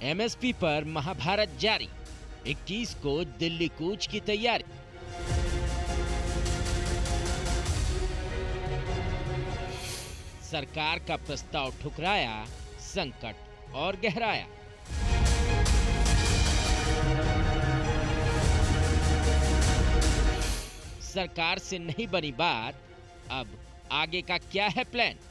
MSP पर महाभारत जारी, 21 को दिल्ली कूच की तैयारी। सरकार का प्रस्ताव ठुकराया, संकट और गहराया। सरकार से नहीं बनी बात, अब आगे का क्या है प्लान?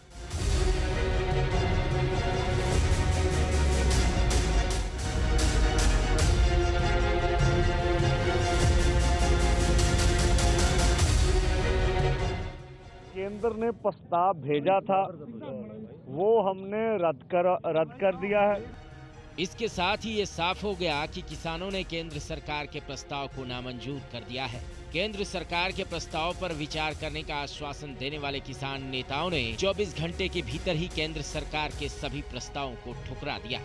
केंद्र ने प्रस्ताव भेजा था, वो हमने रद्द कर दिया है। इसके साथ ही ये साफ हो गया कि किसानों ने केंद्र सरकार के प्रस्ताव को नामंजूर कर दिया है। केंद्र सरकार के प्रस्ताव पर विचार करने का आश्वासन देने वाले किसान नेताओं ने 24 घंटे के भीतर ही केंद्र सरकार के सभी प्रस्तावों को ठुकरा दिया।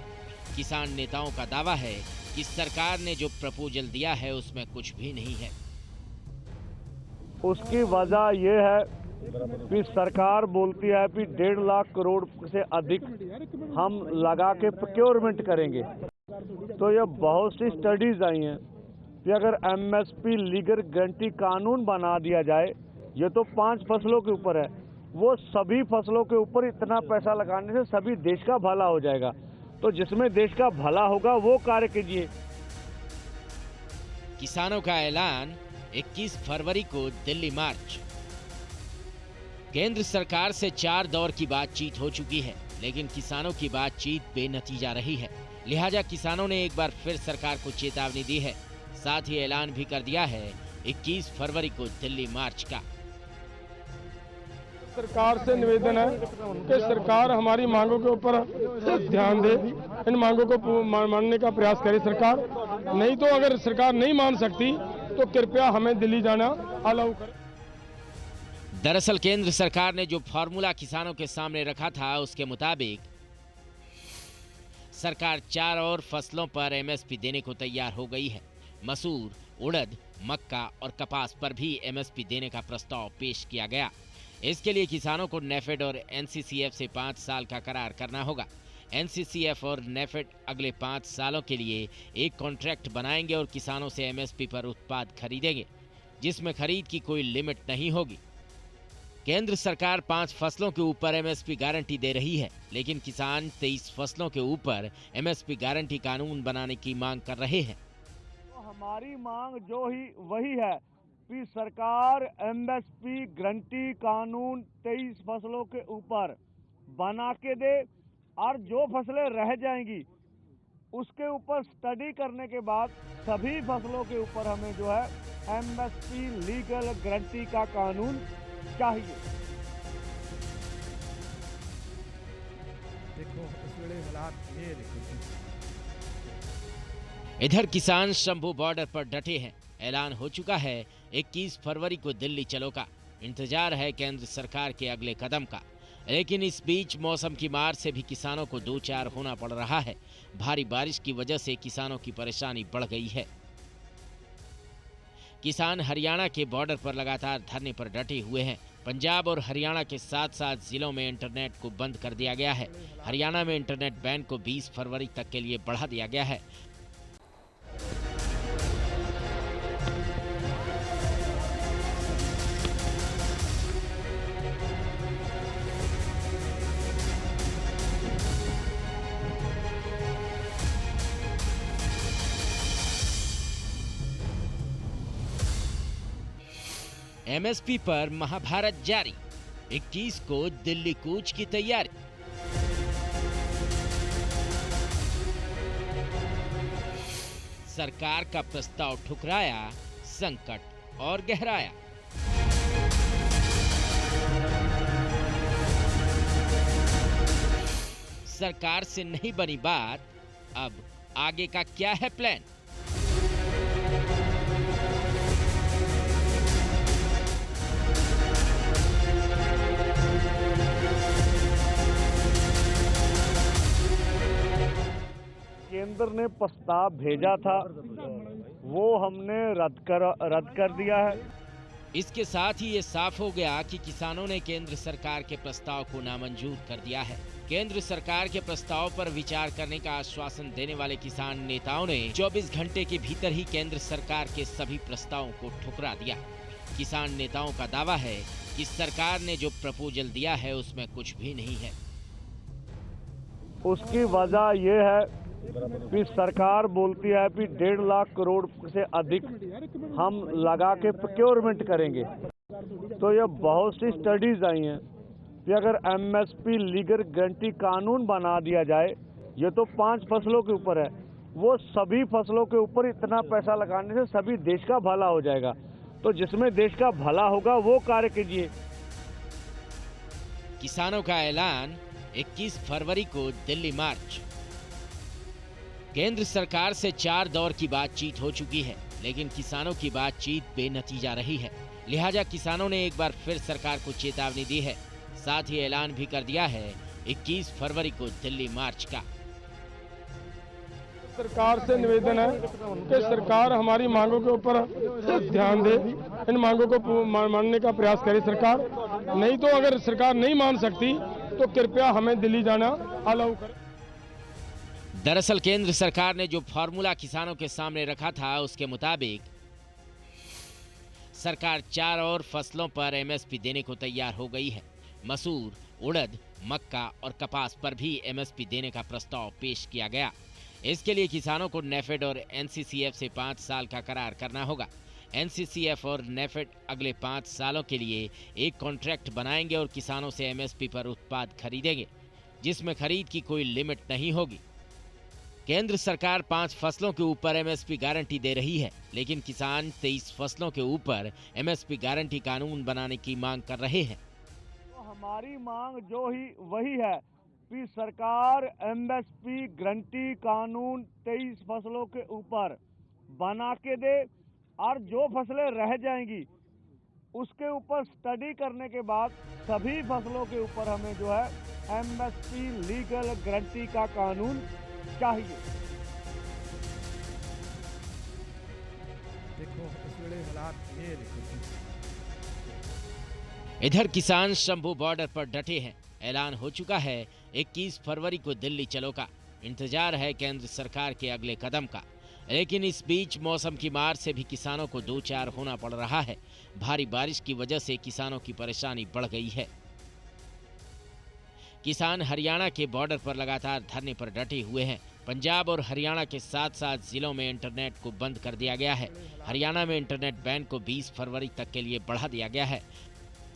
किसान नेताओं का दावा है कि सरकार ने जो प्रपोजल दिया है उसमें कुछ भी नहीं है। उसकी वजह ये है कि सरकार बोलती है कि 1.5 लाख करोड़ से अधिक हम लगा के प्रोक्योरमेंट करेंगे। तो ये बहुत सी स्टडीज आई हैं कि अगर एमएसपी लीगल गारंटी कानून बना दिया जाए, ये तो 5 फसलों के ऊपर है, वो सभी फसलों के ऊपर इतना पैसा लगाने से सभी देश का भला हो जाएगा। तो जिसमें देश का भला होगा वो कार्य कीजिए। किसानों का ऐलान, 21 फरवरी को दिल्ली मार्च। केंद्र सरकार से 4 दौर की बातचीत हो चुकी है, लेकिन किसानों की बातचीत बेनतीजा रही है। लिहाजा किसानों ने एक बार फिर सरकार को चेतावनी दी है। साथ ही ऐलान भी कर दिया है 21 फरवरी को दिल्ली मार्च का। सरकार से निवेदन है कि सरकार हमारी मांगों के ऊपर ध्यान दे, इन मांगों को मानने का प्रयास करे सरकार। नहीं तो अगर सरकार नहीं मान सकती तो कृपया हमें दिल्ली जाना अलाउ करे। दरअसल केंद्र सरकार ने जो फॉर्मूला किसानों के सामने रखा था, उसके मुताबिक सरकार 4 और फसलों पर एमएसपी देने को तैयार हो गई है। मसूर, उड़द, मक्का और कपास पर भी एमएसपी देने का प्रस्ताव पेश किया गया। इसके लिए किसानों को नेफेड और एनसीसीएफ से 5 साल का करार करना होगा। एनसीसीएफ और नेफेड अगले 5 सालों के लिए एक कॉन्ट्रैक्ट बनाएंगे और किसानों से एमएसपी पर उत्पाद खरीदेंगे, जिसमें खरीद की कोई लिमिट नहीं होगी। केंद्र सरकार 5 फसलों के ऊपर एमएसपी गारंटी दे रही है, लेकिन किसान 23 फसलों के ऊपर एमएसपी गारंटी कानून बनाने की मांग कर रहे हैं। तो हमारी मांग वही है कि सरकार एमएसपी गारंटी कानून 23 फसलों के ऊपर बना के दे, और जो फसलें रह जाएंगी उसके ऊपर स्टडी करने के बाद सभी फसलों के ऊपर हमें जो है एमएसपी लीगल गारंटी का कानून चाहिए। देखो इस वेले हालात ये देखो। इधर किसान शंभू बॉर्डर पर डटे हैं। ऐलान हो चुका है 21 फरवरी को दिल्ली चलो का। इंतजार है केंद्र सरकार के अगले कदम का। लेकिन इस बीच मौसम की मार से भी किसानों को दो चार होना पड़ रहा है। भारी बारिश की वजह से किसानों की परेशानी बढ़ गई है। किसान हरियाणा के बॉर्डर पर लगातार धरने पर डटे हुए हैं। पंजाब और हरियाणा के साथ साथ जिलों में इंटरनेट को बंद कर दिया गया है। हरियाणा में इंटरनेट बैन को 20 फरवरी तक के लिए बढ़ा दिया गया है। एमएसपी पर महाभारत जारी, 21 को दिल्ली कूच की तैयारी। सरकार का प्रस्ताव ठुकराया, संकट और गहराया। सरकार से नहीं बनी बात, अब आगे का क्या है प्लान? केंद्र ने प्रस्ताव भेजा था, वो हमने रद्द कर दिया है। इसके साथ ही ये साफ हो गया कि किसानों ने केंद्र सरकार के प्रस्ताव को नामंजूर कर दिया है। केंद्र सरकार के प्रस्ताव पर विचार करने का आश्वासन देने वाले किसान नेताओं ने 24 घंटे के भीतर ही केंद्र सरकार के सभी प्रस्तावों को ठुकरा दिया। किसान नेताओं का दावा है कि सरकार ने जो प्रपोजल दिया है उसमें कुछ भी नहीं है। उसकी वजह ये है कि सरकार बोलती है कि 1.5 लाख करोड़ से अधिक हम लगा के प्रोक्योरमेंट करेंगे। तो ये बहुत सी स्टडीज आई हैं कि अगर एमएसपी लीगल गारंटी कानून बना दिया जाए, ये तो 5 फसलों के ऊपर है, वो सभी फसलों के ऊपर इतना पैसा लगाने से सभी देश का भला हो जाएगा। तो जिसमें देश का भला होगा वो कार्य कीजिए। किसानों का ऐलान 21 फरवरी को दिल्ली मार्च। केंद्र सरकार से 4 दौर की बातचीत हो चुकी है, लेकिन किसानों की बातचीत बेनतीजा रही है। लिहाजा किसानों ने एक बार फिर सरकार को चेतावनी दी है। साथ ही ऐलान भी कर दिया है 21 फरवरी को दिल्ली मार्च का। सरकार से निवेदन है कि सरकार हमारी मांगों के ऊपर ध्यान दे, इन मांगों को मानने का प्रयास करे सरकार। नहीं तो अगर सरकार नहीं मान सकती तो कृपया हमें दिल्ली जाना अलाउ करें। दरअसल केंद्र सरकार ने जो फॉर्मूला किसानों के सामने रखा था, उसके मुताबिक सरकार 4 और फसलों पर एमएसपी देने को तैयार हो गई है। मसूर, उड़द, मक्का और कपास पर भी एमएसपी देने का प्रस्ताव पेश किया गया। इसके लिए किसानों को नेफेड और एनसीसीएफ से 5 साल का करार करना होगा। एनसीसीएफ और नेफेड अगले 5 सालों के लिए एक कॉन्ट्रैक्ट बनाएंगे और किसानों से एमएसपी पर उत्पाद खरीदेंगे, जिसमें खरीद की कोई लिमिट नहीं होगी। केंद्र सरकार 5 फसलों के ऊपर एमएसपी गारंटी दे रही है, लेकिन किसान 23 फसलों के ऊपर एमएसपी गारंटी कानून बनाने की मांग कर रहे हैं। तो हमारी मांग जो ही वही है कि सरकार एमएसपी गारंटी कानून 23 फसलों के ऊपर बना के दे, और जो फसलें रह जाएंगी उसके ऊपर स्टडी करने के बाद सभी फसलों के ऊपर हमें जो है एमएसपी लीगल गारंटी का कानून चाहिए। देखो इस वेले हालात ये देखो। इधर किसान शंभू बॉर्डर पर डटे हैं। ऐलान हो चुका है 21 फरवरी को दिल्ली चलो का। इंतजार है केंद्र सरकार के अगले कदम का। लेकिन इस बीच मौसम की मार से भी किसानों को दो चार होना पड़ रहा है। भारी बारिश की वजह से किसानों की परेशानी बढ़ गई है। किसान हरियाणा के बॉर्डर पर लगातार धरने पर डटे हुए हैं। पंजाब और हरियाणा के 7 जिलों में इंटरनेट को बंद कर दिया गया है। हरियाणा में इंटरनेट बैन को 20 फरवरी तक के लिए बढ़ा दिया गया है।